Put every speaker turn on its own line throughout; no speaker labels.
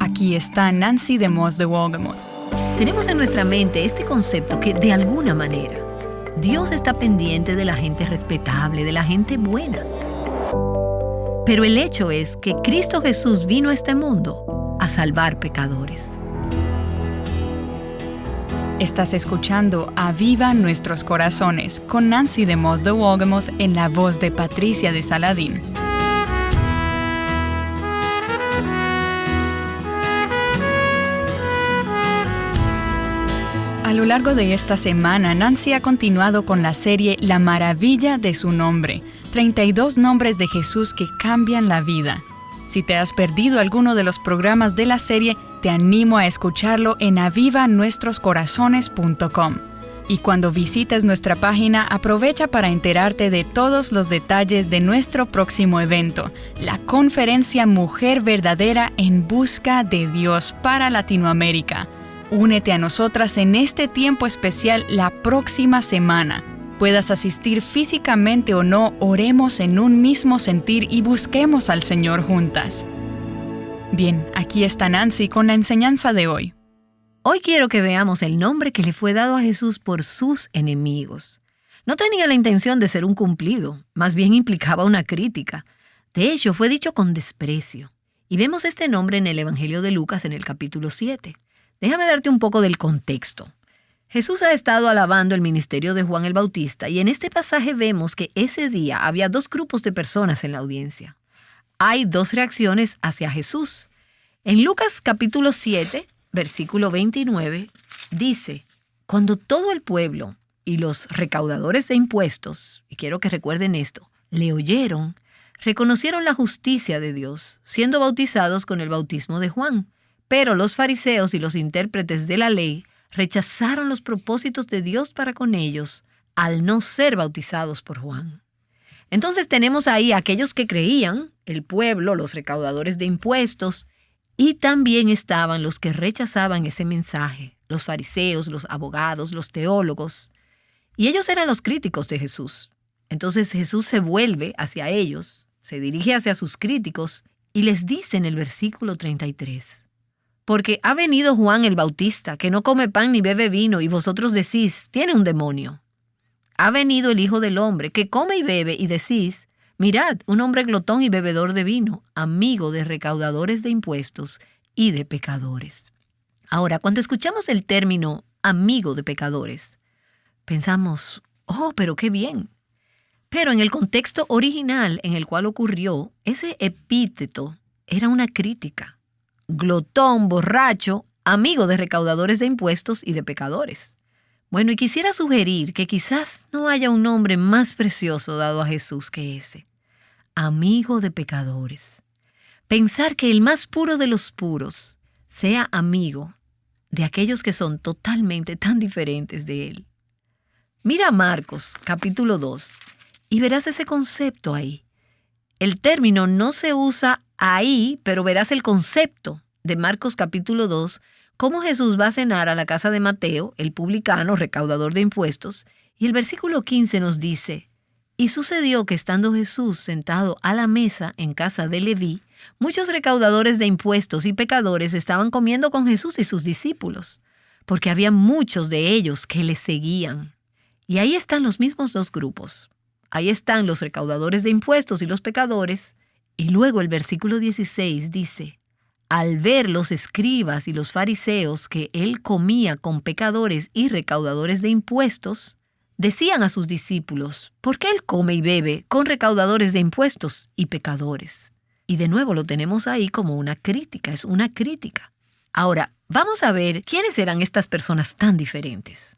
Aquí está Nancy DeMoss de Wolgemuth.
Tenemos en nuestra mente este concepto que, de alguna manera, Dios está pendiente de la gente respetable, de la gente buena. Pero el hecho es que Cristo Jesús vino a este mundo a salvar pecadores.
Estás escuchando Aviva Nuestros Corazones con Nancy DeMoss de Wolgemuth en la voz de Patricia de Saladín. A lo largo de esta semana, Nancy ha continuado con la serie La Maravilla de su Nombre, 32 nombres de Jesús que cambian la vida. Si te has perdido alguno de los programas de la serie, te animo a escucharlo en avivanuestroscorazones.com. Y cuando visites nuestra página, aprovecha para enterarte de todos los detalles de nuestro próximo evento, la Conferencia Mujer Verdadera en Busca de Dios para Latinoamérica. Únete a nosotras en este tiempo especial la próxima semana. Puedas asistir físicamente o no, oremos en un mismo sentir y busquemos al Señor juntas. Bien, aquí está Nancy con la enseñanza de hoy.
Hoy quiero que veamos el nombre que le fue dado a Jesús por sus enemigos. No tenía la intención de ser un cumplido, más bien implicaba una crítica. De hecho, fue dicho con desprecio. Y vemos este nombre en el Evangelio de Lucas en el capítulo 7. Déjame darte un poco del contexto. Jesús ha estado alabando el ministerio de Juan el Bautista y en este pasaje vemos que ese día había dos grupos de personas en la audiencia. Hay dos reacciones hacia Jesús. En Lucas capítulo 7, versículo 29, dice: cuando todo el pueblo y los recaudadores de impuestos, y quiero que recuerden esto, le oyeron, reconocieron la justicia de Dios, siendo bautizados con el bautismo de Juan. Pero los fariseos y los intérpretes de la ley rechazaron los propósitos de Dios para con ellos al no ser bautizados por Juan. Entonces tenemos ahí a aquellos que creían, el pueblo, los recaudadores de impuestos, y también estaban los que rechazaban ese mensaje, los fariseos, los abogados, los teólogos. Y ellos eran los críticos de Jesús. Entonces Jesús se vuelve hacia ellos, se dirige hacia sus críticos y les dice en el versículo 33, porque ha venido Juan el Bautista, que no come pan ni bebe vino, y vosotros decís, tiene un demonio. Ha venido el Hijo del Hombre, que come y bebe, y decís, mirad, un hombre glotón y bebedor de vino, amigo de recaudadores de impuestos y de pecadores. Ahora, cuando escuchamos el término amigo de pecadores, pensamos, oh, pero qué bien. Pero en el contexto original en el cual ocurrió, ese epíteto era una crítica. Glotón, borracho, amigo de recaudadores de impuestos y de pecadores. Bueno, y quisiera sugerir que quizás no haya un nombre más precioso dado a Jesús que ese. Amigo de pecadores. Pensar que el más puro de los puros sea amigo de aquellos que son totalmente tan diferentes de él. Mira Marcos, capítulo 2, y verás ese concepto ahí. El término no se usa ahí, pero verás el concepto de Marcos capítulo 2, cómo Jesús va a cenar a la casa de Mateo, el publicano, recaudador de impuestos, y el versículo 15 nos dice, y sucedió que estando Jesús sentado a la mesa en casa de Leví, muchos recaudadores de impuestos y pecadores estaban comiendo con Jesús y sus discípulos, porque había muchos de ellos que le seguían. Y ahí están los mismos dos grupos. Ahí están los recaudadores de impuestos y los pecadores. Y luego el versículo 16 dice, al ver los escribas y los fariseos que él comía con pecadores y recaudadores de impuestos, decían a sus discípulos, ¿por qué él come y bebe con recaudadores de impuestos y pecadores? Y de nuevo lo tenemos ahí como una crítica, es una crítica. Ahora, vamos a ver quiénes eran estas personas tan diferentes.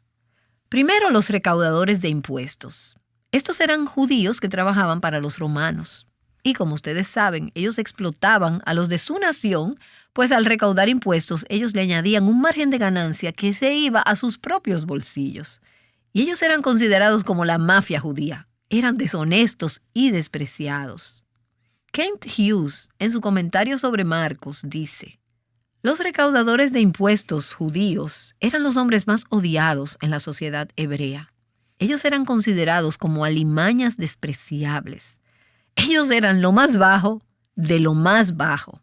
Primero, los recaudadores de impuestos. Estos eran judíos que trabajaban para los romanos. Y como ustedes saben, ellos explotaban a los de su nación, pues al recaudar impuestos, ellos le añadían un margen de ganancia que se iba a sus propios bolsillos. Y ellos eran considerados como la mafia judía. Eran deshonestos y despreciados. Kent Hughes, en su comentario sobre Marcos, dice, los recaudadores de impuestos judíos eran los hombres más odiados en la sociedad hebrea. Ellos eran considerados como alimañas despreciables. Ellos eran lo más bajo de lo más bajo.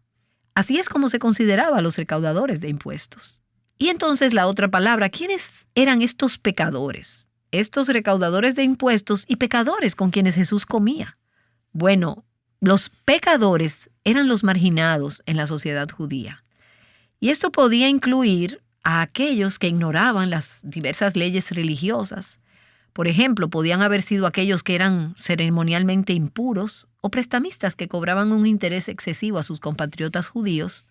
Así es como se consideraba a los recaudadores de impuestos. Y entonces la otra palabra, ¿quiénes eran estos pecadores? Estos recaudadores de impuestos y pecadores con quienes Jesús comía. Bueno, los pecadores eran los marginados en la sociedad judía. Y esto podía incluir a aquellos que ignoraban las diversas leyes religiosas. Por ejemplo, podían haber sido aquellos que eran ceremonialmente impuros o prestamistas que cobraban un interés excesivo a sus compatriotas judíos,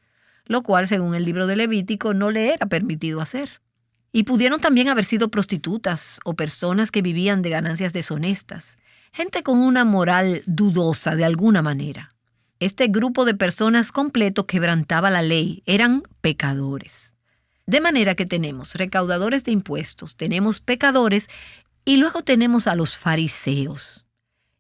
lo cual, según el libro de Levítico, no le era permitido hacer. Y pudieron también haber sido prostitutas o personas que vivían de ganancias deshonestas, gente con una moral dudosa de alguna manera. Este grupo de personas completo quebrantaba la ley, eran pecadores. De manera que tenemos recaudadores de impuestos, tenemos pecadores y luego tenemos a los fariseos.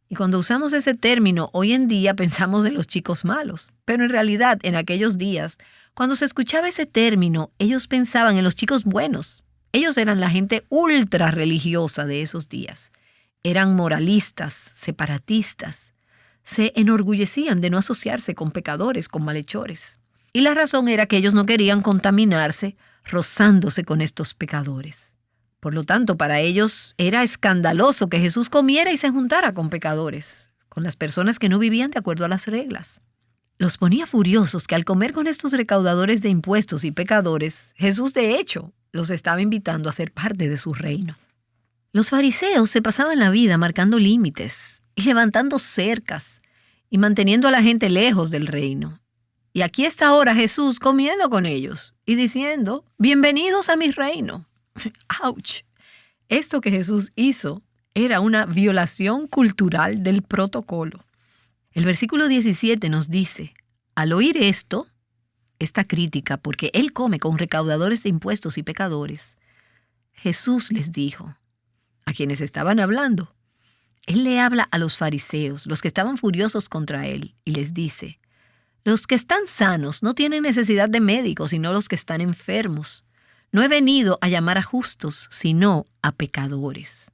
Y cuando usamos ese término, hoy en día pensamos en los chicos malos. Pero en realidad, en aquellos días, cuando se escuchaba ese término, ellos pensaban en los chicos buenos. Ellos eran la gente ultra religiosa de esos días. Eran moralistas, separatistas. Se enorgullecían de no asociarse con pecadores, con malhechores. Y la razón era que ellos no querían contaminarse rozándose con estos pecadores. Por lo tanto, para ellos era escandaloso que Jesús comiera y se juntara con pecadores, con las personas que no vivían de acuerdo a las reglas. Los ponía furiosos que al comer con estos recaudadores de impuestos y pecadores, Jesús de hecho los estaba invitando a ser parte de su reino. Los fariseos se pasaban la vida marcando límites y levantando cercas y manteniendo a la gente lejos del reino. Y aquí está ahora Jesús comiendo con ellos y diciendo, bienvenidos a mi reino. ¡Auch! Esto que Jesús hizo era una violación cultural del protocolo. El versículo 17 nos dice, al oír esto, esta crítica, porque él come con recaudadores de impuestos y pecadores, Jesús les dijo, a quienes estaban hablando, él le habla a los fariseos, los que estaban furiosos contra él, y les dice, los que están sanos no tienen necesidad de médicos, sino los que están enfermos. No he venido a llamar a justos, sino a pecadores.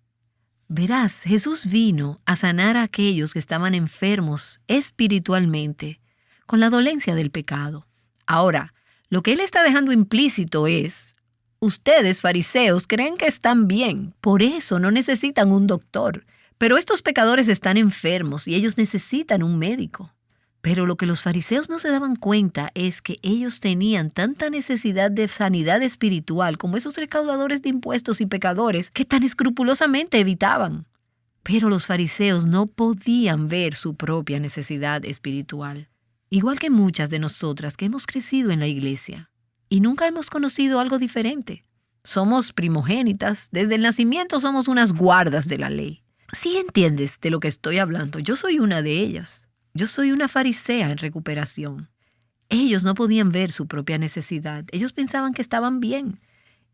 Verás, Jesús vino a sanar a aquellos que estaban enfermos espiritualmente con la dolencia del pecado. Ahora, lo que él está dejando implícito es, ustedes, fariseos, creen que están bien, por eso no necesitan un doctor, pero estos pecadores están enfermos y ellos necesitan un médico. Pero lo que los fariseos no se daban cuenta es que ellos tenían tanta necesidad de sanidad espiritual como esos recaudadores de impuestos y pecadores que tan escrupulosamente evitaban. Pero los fariseos no podían ver su propia necesidad espiritual. Igual que muchas de nosotras que hemos crecido en la iglesia y nunca hemos conocido algo diferente. Somos primogénitas, desde el nacimiento somos unas guardas de la ley. ¿Sí entiendes de lo que estoy hablando? Yo soy una de ellas. Yo soy una farisea en recuperación. Ellos no podían ver su propia necesidad. Ellos pensaban que estaban bien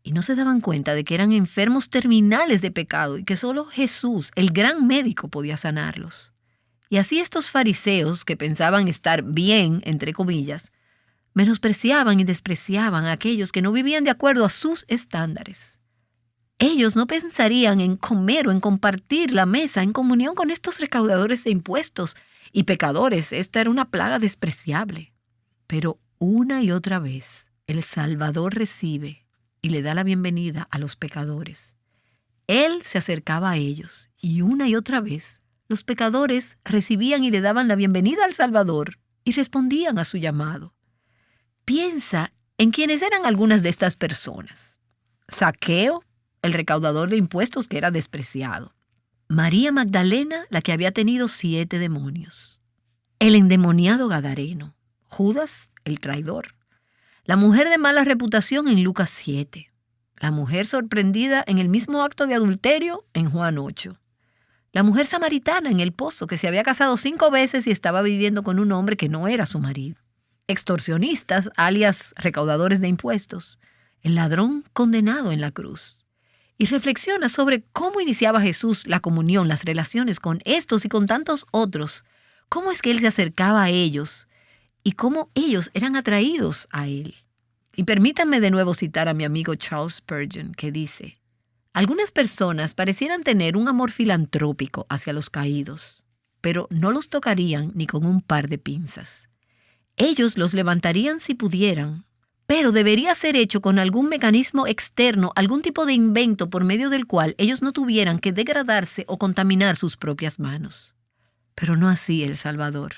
y no se daban cuenta de que eran enfermos terminales de pecado y que solo Jesús, el gran médico, podía sanarlos. Y así estos fariseos, que pensaban estar bien, entre comillas, menospreciaban y despreciaban a aquellos que no vivían de acuerdo a sus estándares. Ellos no pensarían en comer o en compartir la mesa en comunión con estos recaudadores de impuestos y pecadores. Esta era una plaga despreciable. Pero una y otra vez el Salvador recibe y le da la bienvenida a los pecadores. Él se acercaba a ellos y una y otra vez los pecadores recibían y le daban la bienvenida al Salvador y respondían a su llamado. Piensa en quiénes eran algunas de estas personas. Zaqueo, el recaudador de impuestos que era despreciado. María Magdalena, la que había tenido 7 demonios. El endemoniado gadareno. Judas, el traidor. La mujer de mala reputación en Lucas 7. La mujer sorprendida en el mismo acto de adulterio en Juan 8. La mujer samaritana en el pozo que se había casado 5 veces y estaba viviendo con un hombre que no era su marido. Extorsionistas, alias recaudadores de impuestos. El ladrón condenado en la cruz. Y reflexiona sobre cómo iniciaba Jesús la comunión, las relaciones con estos y con tantos otros. Cómo es que Él se acercaba a ellos y cómo ellos eran atraídos a Él. Y permítanme de nuevo citar a mi amigo Charles Spurgeon, que dice, algunas personas parecieran tener un amor filantrópico hacia los caídos, pero no los tocarían ni con un par de pinzas. Ellos los levantarían si pudieran, pero debería ser hecho con algún mecanismo externo, algún tipo de invento por medio del cual ellos no tuvieran que degradarse o contaminar sus propias manos. Pero no así el Salvador.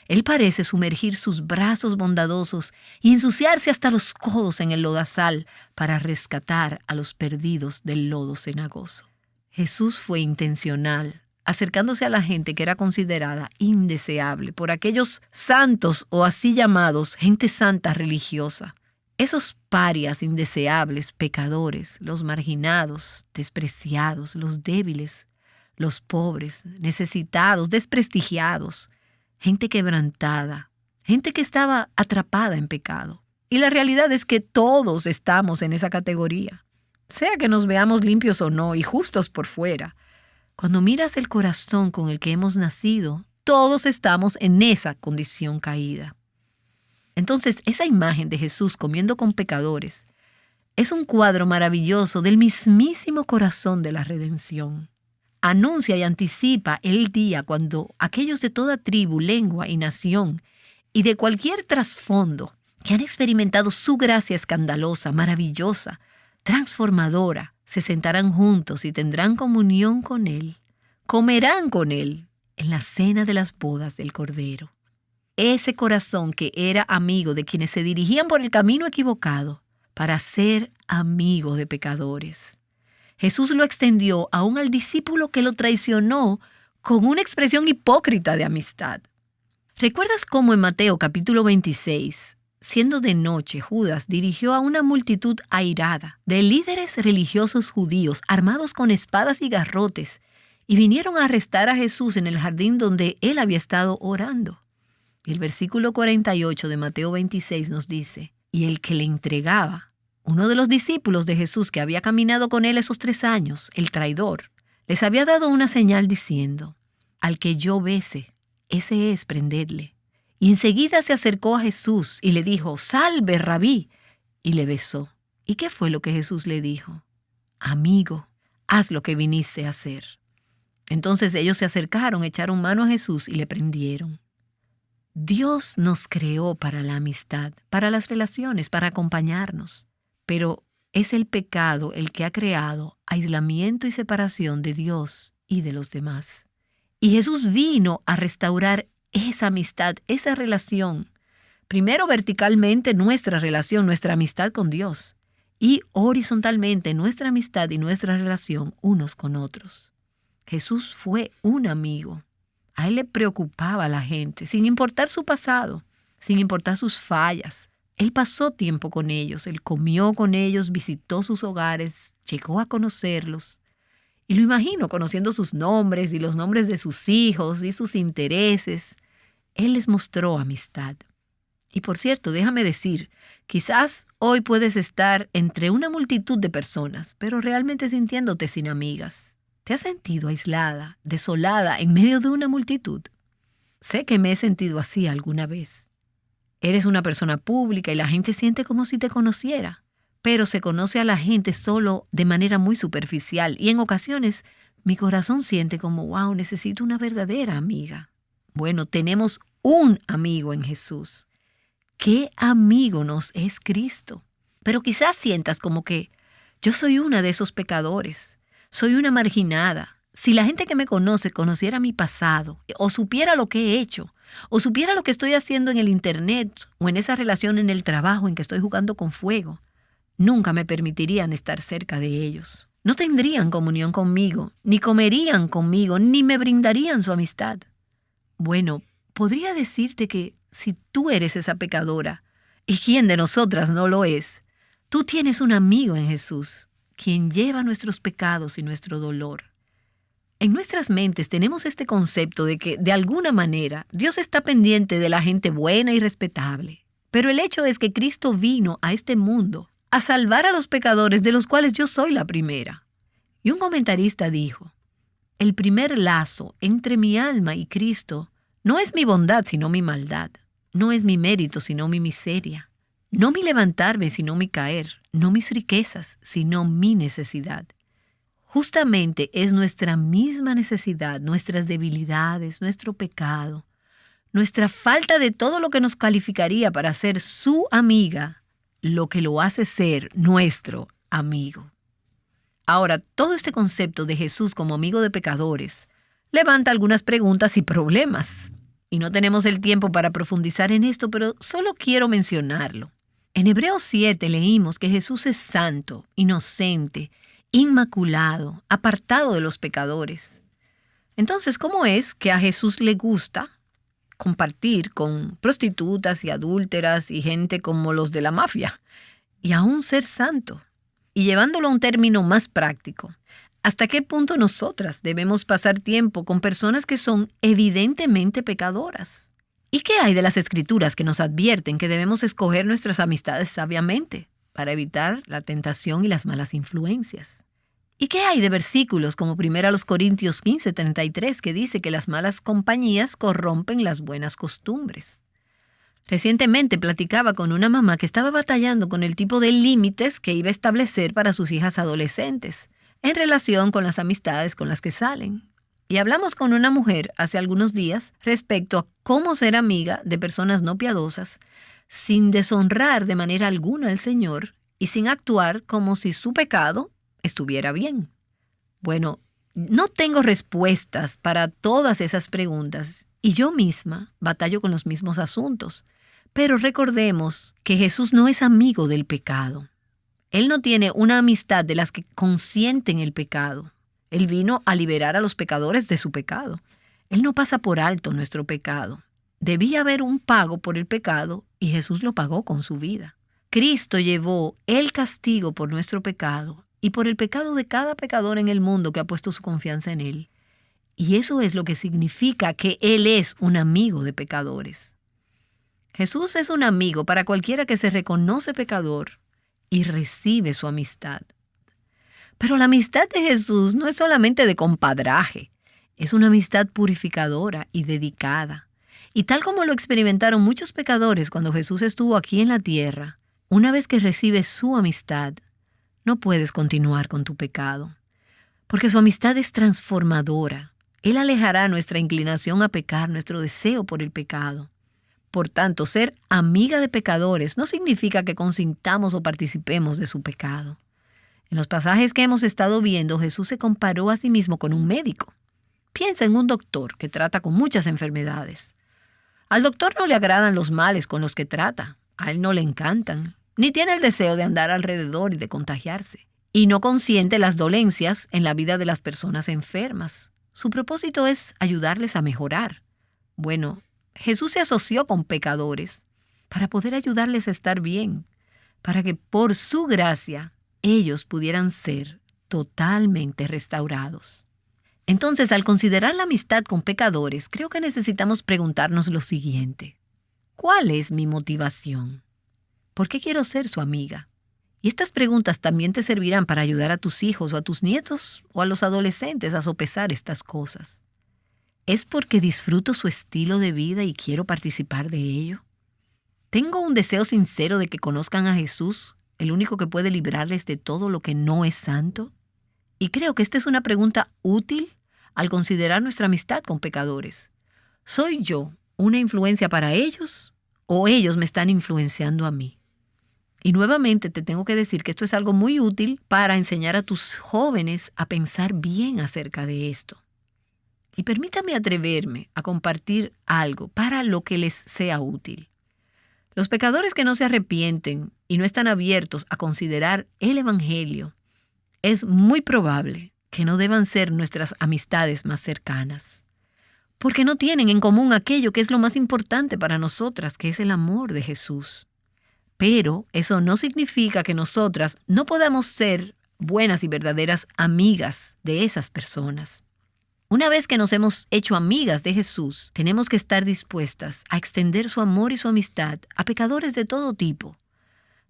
Él parece sumergir sus brazos bondadosos y ensuciarse hasta los codos en el lodazal para rescatar a los perdidos del lodo cenagoso. Jesús fue intencional, acercándose a la gente que era considerada indeseable por aquellos santos o así llamados gente santa religiosa. Esos parias indeseables, pecadores, los marginados, despreciados, los débiles, los pobres, necesitados, desprestigiados, gente quebrantada, gente que estaba atrapada en pecado. Y la realidad es que todos estamos en esa categoría, sea que nos veamos limpios o no y justos por fuera. Cuando miras el corazón con el que hemos nacido, todos estamos en esa condición caída. Entonces, esa imagen de Jesús comiendo con pecadores es un cuadro maravilloso del mismísimo corazón de la redención. Anuncia y anticipa el día cuando aquellos de toda tribu, lengua y nación y de cualquier trasfondo que han experimentado su gracia escandalosa, maravillosa, transformadora, se sentarán juntos y tendrán comunión con Él, comerán con Él en la cena de las bodas del Cordero. Ese corazón que era amigo de quienes se dirigían por el camino equivocado para ser amigo de pecadores. Jesús lo extendió aún al discípulo que lo traicionó con una expresión hipócrita de amistad. ¿Recuerdas cómo en Mateo capítulo 26, siendo de noche, Judas dirigió a una multitud airada de líderes religiosos judíos armados con espadas y garrotes y vinieron a arrestar a Jesús en el jardín donde él había estado orando? Y el versículo 48 de Mateo 26 nos dice, y el que le entregaba, uno de los discípulos de Jesús que había caminado con él esos 3 años, el traidor, les había dado una señal diciendo, al que yo bese, ese es, prendedle. Y enseguida se acercó a Jesús y le dijo, salve, Rabí, y le besó. ¿Y qué fue lo que Jesús le dijo? Amigo, haz lo que viniste a hacer. Entonces ellos se acercaron, echaron mano a Jesús y le prendieron. Dios nos creó para la amistad, para las relaciones, para acompañarnos. Pero es el pecado el que ha creado aislamiento y separación de Dios y de los demás. Y Jesús vino a restaurar esa amistad, esa relación. Primero verticalmente nuestra relación, nuestra amistad con Dios. Y horizontalmente nuestra amistad y nuestra relación unos con otros. Jesús fue un amigo. A él le preocupaba a la gente, sin importar su pasado, sin importar sus fallas. Él pasó tiempo con ellos, él comió con ellos, visitó sus hogares, llegó a conocerlos. Y lo imagino conociendo sus nombres y los nombres de sus hijos y sus intereses. Él les mostró amistad. Y por cierto, déjame decir, quizás hoy puedes estar entre una multitud de personas, pero realmente sintiéndote sin amigas. ¿Te has sentido aislada, desolada, en medio de una multitud? Sé que me he sentido así alguna vez. Eres una persona pública y la gente siente como si te conociera, pero se conoce a la gente solo de manera muy superficial y en ocasiones mi corazón siente como, wow, necesito una verdadera amiga. Bueno, tenemos un amigo en Jesús. ¿Qué amigo nos es Cristo? Pero quizás sientas como que yo soy una de esos pecadores, soy una marginada. Si la gente que me conoce conociera mi pasado, o supiera lo que he hecho, o supiera lo que estoy haciendo en el internet, o en esa relación en el trabajo en que estoy jugando con fuego, nunca me permitirían estar cerca de ellos. No tendrían comunión conmigo, ni comerían conmigo, ni me brindarían su amistad. Bueno, podría decirte que si tú eres esa pecadora, ¿y quién de nosotras no lo es? Tú tienes un amigo en Jesús, quien lleva nuestros pecados y nuestro dolor. En nuestras mentes tenemos este concepto de que, de alguna manera, Dios está pendiente de la gente buena y respetable. Pero el hecho es que Cristo vino a este mundo a salvar a los pecadores, de los cuales yo soy la primera. Y un comentarista dijo, el primer lazo entre mi alma y Cristo no es mi bondad, sino mi maldad. No es mi mérito, sino mi miseria. No mi levantarme, sino mi caer. No mis riquezas, sino mi necesidad. Justamente es nuestra misma necesidad, nuestras debilidades, nuestro pecado, nuestra falta de todo lo que nos calificaría para ser su amiga, lo que lo hace ser nuestro amigo. Ahora, todo este concepto de Jesús como amigo de pecadores levanta algunas preguntas y problemas. Y no tenemos el tiempo para profundizar en esto, pero solo quiero mencionarlo. En Hebreos 7 leímos que Jesús es santo, inocente, inmaculado, apartado de los pecadores. Entonces, ¿cómo es que a Jesús le gusta compartir con prostitutas y adúlteras y gente como los de la mafia, y aún ser santo? Y llevándolo a un término más práctico, ¿hasta qué punto nosotras debemos pasar tiempo con personas que son evidentemente pecadoras? ¿Y qué hay de las Escrituras que nos advierten que debemos escoger nuestras amistades sabiamente para evitar la tentación y las malas influencias? ¿Y qué hay de versículos como 1 Corintios 15:33 que dice que las malas compañías corrompen las buenas costumbres? Recientemente platicaba con una mamá que estaba batallando con el tipo de límites que iba a establecer para sus hijas adolescentes en relación con las amistades con las que salen. Y hablamos con una mujer hace algunos días respecto a cómo ser amiga de personas no piadosas sin deshonrar de manera alguna al Señor y sin actuar como si su pecado estuviera bien. Bueno, no tengo respuestas para todas esas preguntas y yo misma batallo con los mismos asuntos. Pero recordemos que Jesús no es amigo del pecado. Él no tiene una amistad de las que consienten el pecado. Él vino a liberar a los pecadores de su pecado. Él no pasa por alto nuestro pecado. Debía haber un pago por el pecado y Jesús lo pagó con su vida. Cristo llevó el castigo por nuestro pecado y por el pecado de cada pecador en el mundo que ha puesto su confianza en Él. Y eso es lo que significa que Él es un amigo de pecadores. Jesús es un amigo para cualquiera que se reconoce pecador y recibe su amistad. Pero la amistad de Jesús no es solamente de compadraje, es una amistad purificadora y dedicada. Y tal como lo experimentaron muchos pecadores cuando Jesús estuvo aquí en la tierra, una vez que recibes su amistad, no puedes continuar con tu pecado, porque su amistad es transformadora. Él alejará nuestra inclinación a pecar, nuestro deseo por el pecado. Por tanto, ser amiga de pecadores no significa que consintamos o participemos de su pecado. En los pasajes que hemos estado viendo, Jesús se comparó a sí mismo con un médico. Piensa en un doctor que trata con muchas enfermedades. Al doctor no le agradan los males con los que trata. A él no le encantan, ni tiene el deseo de andar alrededor y de contagiarse. Y no consiente las dolencias en la vida de las personas enfermas. Su propósito es ayudarles a mejorar. Bueno, Jesús se asoció con pecadores para poder ayudarles a estar bien, para que por su gracia ellos pudieran ser totalmente restaurados. Entonces, al considerar la amistad con pecadores, creo que necesitamos preguntarnos lo siguiente. ¿Cuál es mi motivación? ¿Por qué quiero ser su amiga? Y estas preguntas también te servirán para ayudar a tus hijos o a tus nietos o a los adolescentes a sopesar estas cosas. ¿Es porque disfruto su estilo de vida y quiero participar de ello? ¿Tengo un deseo sincero de que conozcan a Jesús, el único que puede librarles de todo lo que no es santo? Y creo que esta es una pregunta útil al considerar nuestra amistad con pecadores. ¿Soy yo una influencia para ellos o ellos me están influenciando a mí? Y nuevamente te tengo que decir que esto es algo muy útil para enseñar a tus jóvenes a pensar bien acerca de esto. Y permítame atreverme a compartir algo para lo que les sea útil. Los pecadores que no se arrepienten y no están abiertos a considerar el Evangelio, es muy probable que no deban ser nuestras amistades más cercanas, porque no tienen en común aquello que es lo más importante para nosotras, que es el amor de Jesús. Pero eso no significa que nosotras no podamos ser buenas y verdaderas amigas de esas personas. Una vez que nos hemos hecho amigas de Jesús, tenemos que estar dispuestas a extender su amor y su amistad a pecadores de todo tipo,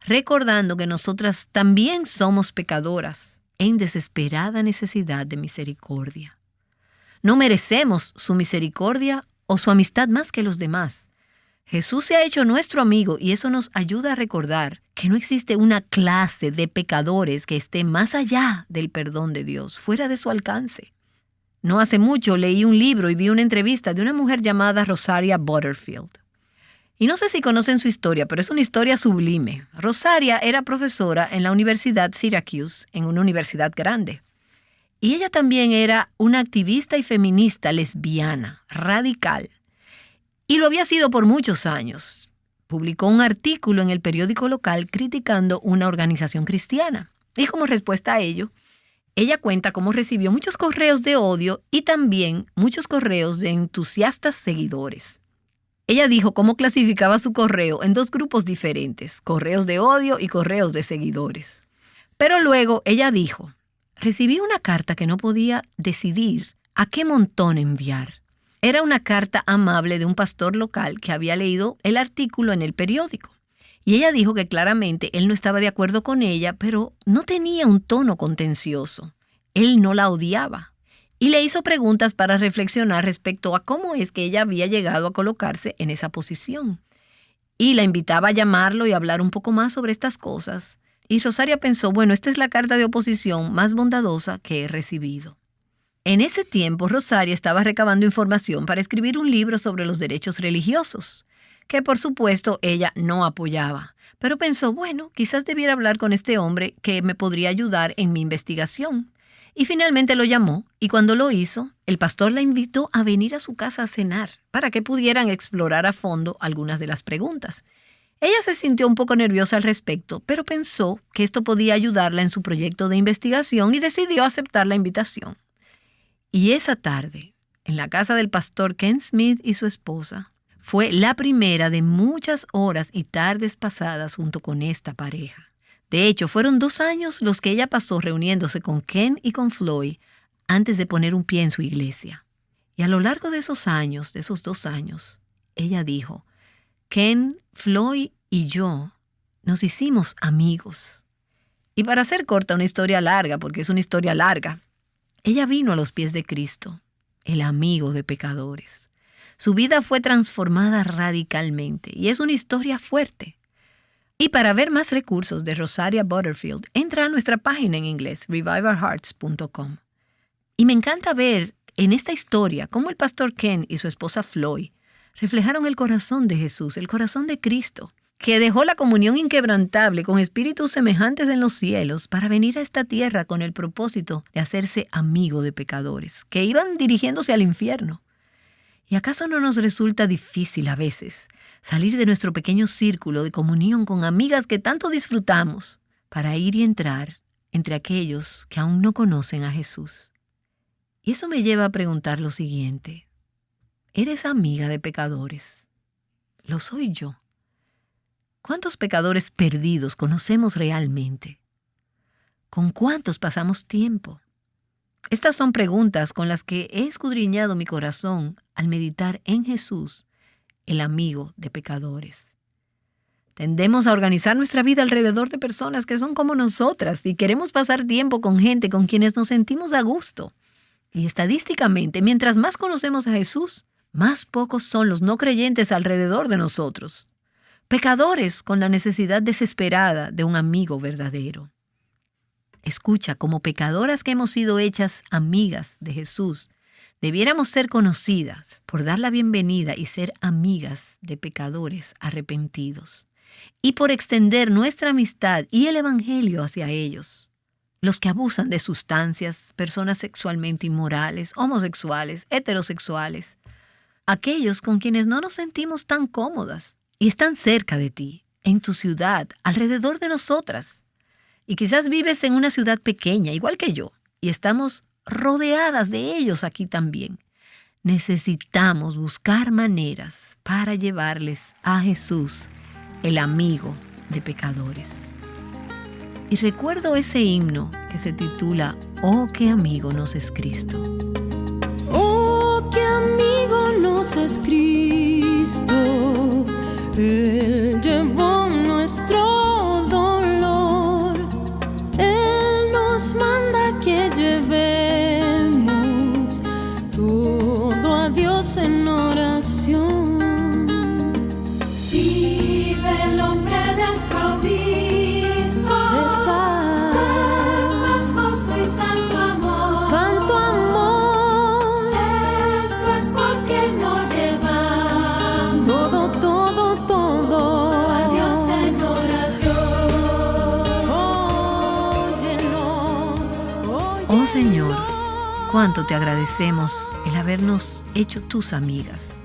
recordando que nosotras también somos pecadoras en desesperada necesidad de misericordia. No merecemos su misericordia o su amistad más que los demás. Jesús se ha hecho nuestro amigo y eso nos ayuda a recordar que no existe una clase de pecadores que esté más allá del perdón de Dios, fuera de su alcance. No hace mucho leí un libro y vi una entrevista de una mujer llamada Rosaria Butterfield. Y no sé si conocen su historia, pero es una historia sublime. Rosaria era profesora en la Universidad Syracuse, en una universidad grande. Y ella también era una activista y feminista lesbiana, radical. Y lo había sido por muchos años. Publicó un artículo en el periódico local criticando una organización cristiana. Y como respuesta a ello, ella cuenta cómo recibió muchos correos de odio y también muchos correos de entusiastas seguidores. Ella dijo cómo clasificaba su correo en dos grupos diferentes, correos de odio y correos de seguidores. Pero luego ella dijo, recibí una carta que no podía decidir a qué montón enviar. Era una carta amable de un pastor local que había leído el artículo en el periódico. Y ella dijo que claramente él no estaba de acuerdo con ella, pero no tenía un tono contencioso. Él no la odiaba. Y le hizo preguntas para reflexionar respecto a cómo es que ella había llegado a colocarse en esa posición. Y la invitaba a llamarlo y hablar un poco más sobre estas cosas. Y Rosaria pensó, bueno, esta es la carta de oposición más bondadosa que he recibido. En ese tiempo, Rosaria estaba recabando información para escribir un libro sobre los derechos religiosos, que por supuesto ella no apoyaba, pero pensó, bueno, quizás debiera hablar con este hombre que me podría ayudar en mi investigación. Y finalmente lo llamó, y cuando lo hizo, el pastor la invitó a venir a su casa a cenar, para que pudieran explorar a fondo algunas de las preguntas. Ella se sintió un poco nerviosa al respecto, pero pensó que esto podía ayudarla en su proyecto de investigación y decidió aceptar la invitación. Y esa tarde, en la casa del pastor Ken Smith y su esposa, fue la primera de muchas horas y tardes pasadas junto con esta pareja. De hecho, fueron 2 años los que ella pasó reuniéndose con Ken y con Floyd antes de poner un pie en su iglesia. Y a lo largo de esos 2 años, ella dijo, Ken, Floyd y yo nos hicimos amigos. Y para hacer corta una historia larga, porque es una historia larga, ella vino a los pies de Cristo, el amigo de pecadores. Su vida fue transformada radicalmente y es una historia fuerte. Y para ver más recursos de Rosaria Butterfield, entra a nuestra página en inglés, reviveourhearts.com. Y me encanta ver en esta historia cómo el pastor Ken y su esposa Floyd reflejaron el corazón de Jesús, el corazón de Cristo, que dejó la comunión inquebrantable con espíritus semejantes en los cielos para venir a esta tierra con el propósito de hacerse amigo de pecadores, que iban dirigiéndose al infierno. ¿Y acaso no nos resulta difícil a veces salir de nuestro pequeño círculo de comunión con amigas que tanto disfrutamos para ir y entrar entre aquellos que aún no conocen a Jesús? Y eso me lleva a preguntar lo siguiente. ¿Eres amiga de pecadores? ¿Lo soy yo? ¿Cuántos pecadores perdidos conocemos realmente? ¿Con cuántos pasamos tiempo? Estas son preguntas con las que he escudriñado mi corazón al meditar en Jesús, el amigo de pecadores. Tendemos a organizar nuestra vida alrededor de personas que son como nosotras y queremos pasar tiempo con gente con quienes nos sentimos a gusto. Y estadísticamente, mientras más conocemos a Jesús, más pocos son los no creyentes alrededor de nosotros. Pecadores con la necesidad desesperada de un amigo verdadero. Escucha, como pecadoras que hemos sido hechas amigas de Jesús, debiéramos ser conocidas por dar la bienvenida y ser amigas de pecadores arrepentidos, y por extender nuestra amistad y el evangelio hacia ellos. Los que abusan de sustancias, personas sexualmente inmorales, homosexuales, heterosexuales, aquellos con quienes no nos sentimos tan cómodas y están cerca de ti, en tu ciudad, alrededor de nosotras. Y quizás vives en una ciudad pequeña, igual que yo, y estamos rodeadas de ellos aquí también. Necesitamos buscar maneras para llevarles a Jesús, el amigo de pecadores. Y recuerdo ese himno que se titula «Oh, qué amigo nos es Cristo».
Oh, qué amigo nos es Cristo, Él llevó nuestro dolor, Él nos manda que llevemos todo a Dios en oración. Vive el hombre desprovisto de paz, gozo y santo amor. Santo amor.
Señor, cuánto te agradecemos el habernos hecho tus amigas.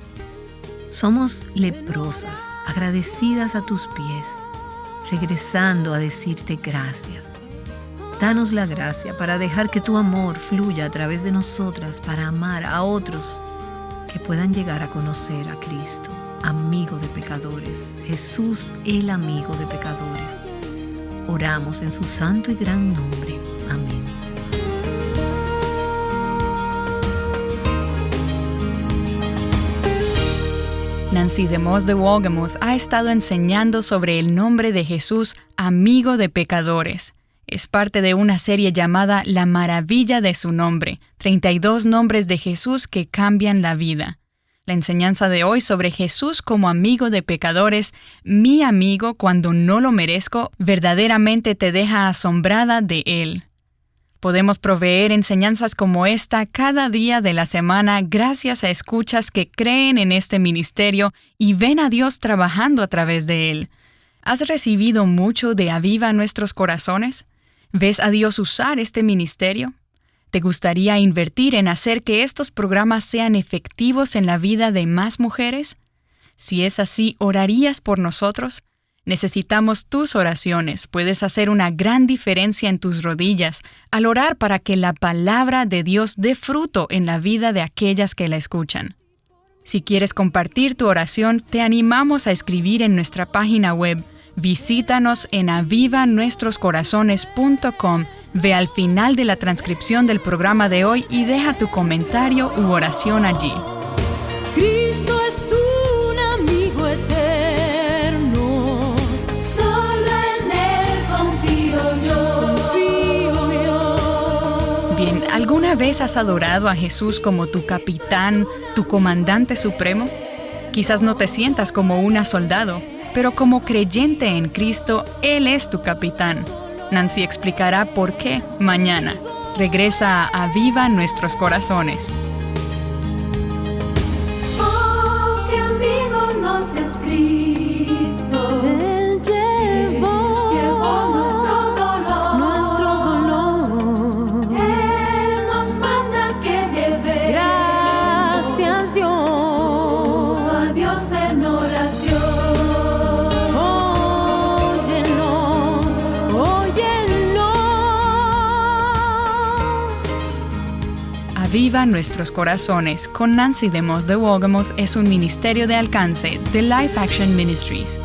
Somos leprosas, agradecidas a tus pies, regresando a decirte gracias. Danos la gracia para dejar que tu amor fluya a través de nosotras para amar a otros que puedan llegar a conocer a Cristo, amigo de pecadores, Jesús el amigo de pecadores. Oramos en su santo y gran nombre. Amén.
Nancy DeMoss de Wolgemuth ha estado enseñando sobre el nombre de Jesús, amigo de pecadores. Es parte de una serie llamada La Maravilla de su Nombre, 32 nombres de Jesús que cambian la vida. La enseñanza de hoy sobre Jesús como amigo de pecadores, mi amigo cuando no lo merezco, verdaderamente te deja asombrada de Él. Podemos proveer enseñanzas como esta cada día de la semana gracias a escuchas que creen en este ministerio y ven a Dios trabajando a través de él. ¿Has recibido mucho de Aviva Nuestros Corazones? ¿Ves a Dios usar este ministerio? ¿Te gustaría invertir en hacer que estos programas sean efectivos en la vida de más mujeres? Si es así, ¿orarías por nosotros? Necesitamos tus oraciones. Puedes hacer una gran diferencia en tus rodillas al orar para que la palabra de Dios dé fruto en la vida de aquellas que la escuchan. Si quieres compartir tu oración, te animamos a escribir en nuestra página web. Visítanos en avivanuestroscorazones.com. Ve al final de la transcripción del programa de hoy y deja tu comentario u oración allí.
Cristo es un amigo eterno, solo en Él confío yo.
Bien, ¿alguna vez has adorado a Jesús como tu capitán, tu comandante supremo? Quizás no te sientas como una soldado, pero como creyente en Cristo, Él es tu capitán. Nancy explicará por qué mañana. Regresa a Aviva Nuestros Corazones.
Oh, qué amigo nos es Cristo. Él llevó nuestro dolor. Él nos manda que lleve. Gracias Dios. A Dios en oración.
Aviva Nuestros Corazones con Nancy DeMoss de Wolgemuth es un ministerio de alcance de Life Action Ministries.